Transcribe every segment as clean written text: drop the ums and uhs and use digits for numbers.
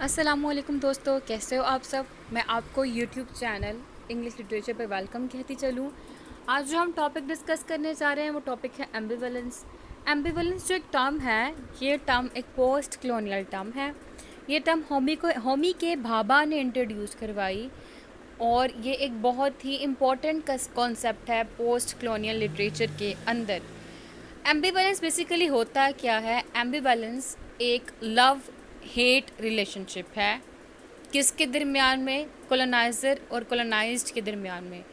अस्सलामुअलैकुम दोस्तों, कैसे हो आप सब। मैं आपको यूट्यूब चैनल इंग्लिश लिटरेचर पर वेलकम कहती चलूँ। आज जो हम टॉपिक डिस्कस करने जा रहे हैं वो टॉपिक है एम्बिवेलेंस। एम्बिवेलेंस जो एक टर्म है, ये टर्म एक पोस्ट कॉलोनियल टर्म है। ये टर्म होमी के भाभा ने इंट्रोड्यूस करवाई और ये एक बहुत ही इम्पोर्टेंट कॉन्सेप्ट है पोस्ट कॉलोनियल लिटरेचर के अंदर। एम्बिवेलेंस बेसिकली होता क्या है? एम्बिवेलेंस एक लव हेट रिलेशनशिप है। किसके दरमियान में? कॉलोनाइज़र और कॉलोनाइज्ड के दरमियान में।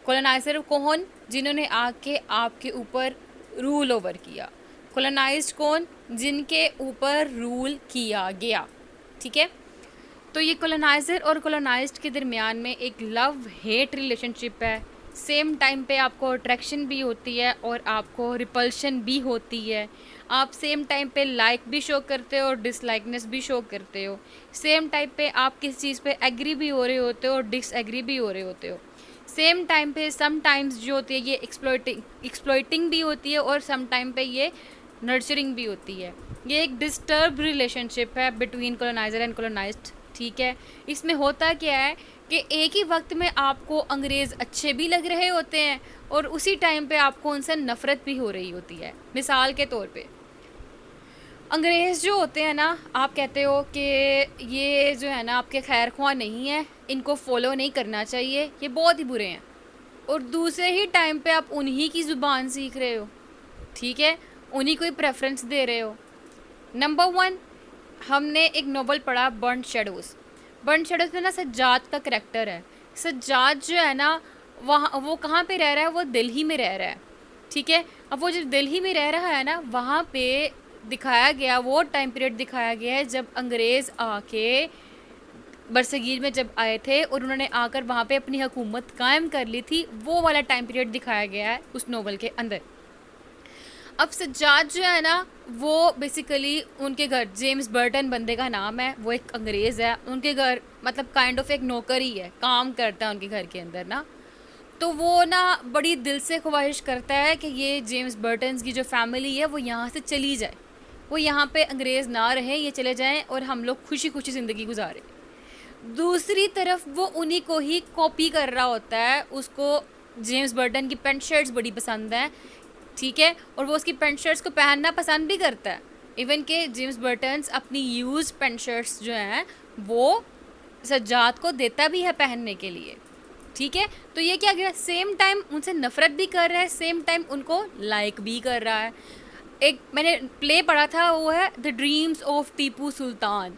कॉलोनाइज़र कौन? जिन्होंने आके आपके ऊपर रूल ओवर किया। कॉलोनाइज्ड कौन? जिनके ऊपर रूल किया गया। ठीक है, तो ये कॉलोनाइज़र और कॉलोनाइज्ड के दरमियान में एक लव हेट रिलेशनशिप है। सेम टाइम पे आपको अट्रैक्शन भी होती है और आपको रिपल्शन भी होती है। आप सेम टाइम पे लाइक भी शो करते हो और डिसलाइकनेस भी शो करते हो। सेम टाइम पे आप किसी चीज़ पे एग्री भी हो रहे होते हो और डिसएग्री भी हो रहे होते हो। सेम टाइम पे सम टाइम्स जो होती है ये एक्सप्लॉइटिंग भी होती है और सम टाइम पे ये नर्चरिंग भी होती है। ये एक डिस्टर्ब रिलेशनशिप है बिटवीन कॉलोनाइज़र एंड कॉलोनाइज्ड। ठीक है, इसमें होता क्या है कि एक ही वक्त में आपको अंग्रेज़ अच्छे भी लग रहे होते हैं और उसी टाइम पे आपको उनसे नफ़रत भी हो रही होती है। मिसाल के तौर पे अंग्रेज़ जो होते हैं ना, आप कहते हो कि ये जो है ना आपके खैर ख्वाह नहीं है, इनको फॉलो नहीं करना चाहिए, ये बहुत ही बुरे हैं। और दूसरे ही टाइम पे आप उन्हीं की ज़ुबान सीख रहे हो। ठीक है, उन्हीं को ही प्रेफरेंस दे रहे हो। नंबर वन, हमने एक नोवेल पढ़ा बर्न्ड शेडोज़। बर्न्ड शेडोज़ में ना सज्जाद का करेक्टर है। सज्जाद जो है ना, वहाँ वो कहाँ पे रह रहा है? वो दिल्ली में रह रहा है। ठीक है, अब वो जब दिल्ली में रह रहा है ना, वहाँ पे दिखाया गया, वो टाइम पीरियड दिखाया गया है जब अंग्रेज़ आके बरसगीर में जब आए थे और उन्होंने आकर वहाँ पे अपनी हुकूमत कायम कर ली थी। वो वाला टाइम पीरियड दिखाया गया है उस नोवेल के अंदर। अब सज्जाद जो है ना, वो बेसिकली उनके घर, जेम्स बर्टन बंदे का नाम है, वो एक अंग्रेज़ है। उनके घर मतलब काइंड ऑफ एक नौकर ही है, काम करता है उनके घर के अंदर ना। तो वो ना बड़ी दिल से ख्वाहिश करता है कि ये जेम्स बर्टन्स की जो फैमिली है वो यहाँ से चली जाए, वो यहाँ पे अंग्रेज़ ना रहे, ये चले जाएं और हम लोग खुशी खुशी ज़िंदगी गुजारें। दूसरी तरफ वो उन्हीं को ही कॉपी कर रहा होता है। उसको जेम्स बर्टन की पेंट शर्ट्स बड़ी पसंद है। ठीक है, और वो उसकी पेंट शर्ट्स को पहनना पसंद भी करता है। इवन के जेम्स बर्टन्स अपनी यूज़ पेंट शर्ट्स जो हैं वो सज्जाद को देता भी है पहनने के लिए। ठीक है, तो ये क्या गया, सेम टाइम उनसे नफ़रत भी कर रहा है, सेम टाइम उनको लाइक भी कर रहा है। एक मैंने प्ले पढ़ा था, वो है the dreams of Tipu Sultan.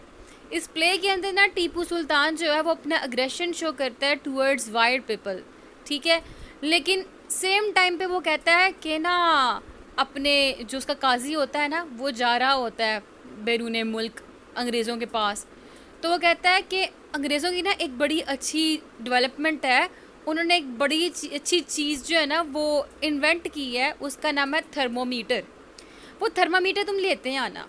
इस प्ले के अंदर ना टीपू सुल्तान जो है वो अपना अग्रेशन शो करता है टूवर्ड्स वाइट पीपल। ठीक है, लेकिन सेम टाइम पे वो कहता है कि ना अपने जो उसका काजी होता है ना, वो जा रहा होता है बैरून मुल्क अंग्रेज़ों के पास। तो वो कहता है कि अंग्रेज़ों की ना एक बड़ी अच्छी डेवलपमेंट है, उन्होंने एक बड़ी अच्छी चीज़ जो है ना वो इन्वेंट की है, उसका नाम है थर्मोमीटर। वो थर्मामीटर तुम लेते हैं आना।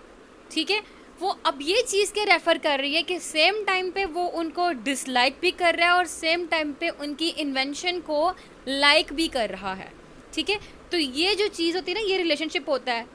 ठीक है, वो अब ये चीज़ के रेफ़र कर रही है कि सेम टाइम पे वो उनको डिसलाइक भी कर रहा है और सेम टाइम पे उनकी इन्वेंशन को लाइक भी कर रहा है। ठीक है, तो ये जो चीज़ होती है ना, ये रिलेशनशिप होता है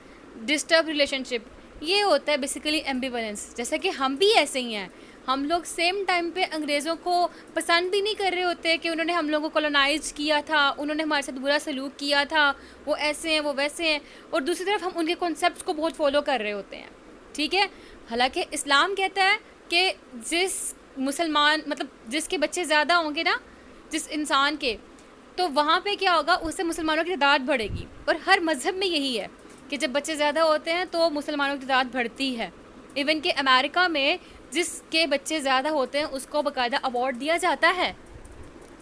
डिस्टर्ब रिलेशनशिप। ये होता है बेसिकली एम्बिवेलेंस। जैसा कि हम भी ऐसे ही हैं, हम लोग सेम टाइम पे अंग्रेज़ों को पसंद भी नहीं कर रहे होते कि उन्होंने हम लोगों को कॉलोनाइज किया था, उन्होंने हमारे साथ बुरा सलूक किया था, वो ऐसे हैं वो वैसे हैं, और दूसरी तरफ हम उनके कॉन्सेप्ट्स को बहुत फॉलो कर रहे होते हैं। ठीक है, हालांकि इस्लाम कहता है कि जिस मुसलमान मतलब जिसके बच्चे ज़्यादा होंगे ना, जिस इंसान के, तो वहाँ पे क्या होगा, उससे मुसलमानों की तादाद बढ़ेगी। और हर मज़हब में यही है कि जब बच्चे ज़्यादा होते हैं तो मुसलमानों की तादाद बढ़ती है। इवन कि अमेरिका में जिसके बच्चे ज़्यादा होते हैं उसको बाकायदा अवार्ड दिया जाता है।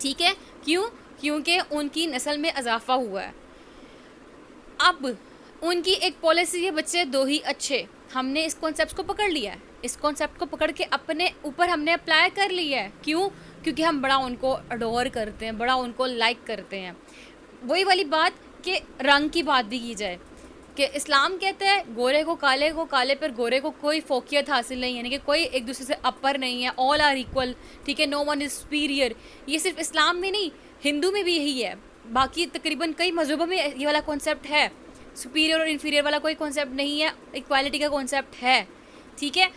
ठीक है, क्यों? क्योंकि उनकी नस्ल में इजाफा हुआ है। अब उनकी एक पॉलिसी है, बच्चे दो ही अच्छे। हमने इस कॉन्सेप्ट को पकड़ लिया है, इस कॉन्सेप्ट को पकड़ के अपने ऊपर हमने अप्लाई कर लिया है। क्यों? क्योंकि हम बड़ा उनको अडोर करते हैं, बड़ा उनको लाइक करते हैं। वही वाली बात कि रंग की बात भी की जाए कि इस्लाम कहता है गोरे को, काले पर गोरे को कोई फोकियत हासिल नहीं है, यानी कि कोई एक दूसरे से अपर नहीं है, ऑल आर इक्वल। ठीक है, नो वन इज़ सुपीरियर। ये सिर्फ इस्लाम में नहीं, हिंदू में भी यही है। बाकी तकरीबन कई मज़हबों में ये वाला कॉन्सेप्ट है। सुपीरियर और इन्फीरियर वाला कोई कॉन्सेप्ट नहीं है, इक्वालिटी का कॉन्सेप्ट है। ठीक है,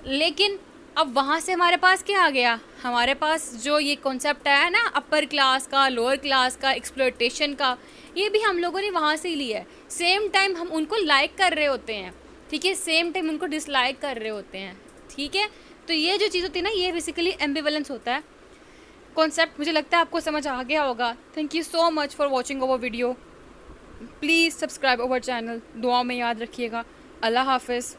लेकिन अब वहाँ से हमारे पास क्या आ गया, हमारे पास जो ये कॉन्सेप्ट आया है ना अपर क्लास का, लोअर क्लास का, एक्सप्लॉयटेशन का, ये भी हम लोगों ने वहाँ से ही लिया है। सेम टाइम हम उनको लाइक कर रहे होते हैं, ठीक है, सेम टाइम उनको डिसलाइक कर रहे होते हैं, ठीक है। तो ये जो चीज़ होती है ना, ये बेसिकली एम्बिवेलेंस होता है। कॉन्सेप्ट मुझे लगता है आपको समझ आ गया होगा। Thank you so much for watching our video. Please subscribe our channel, दुआ में याद रखिएगा। अल्लाह हाफिज़।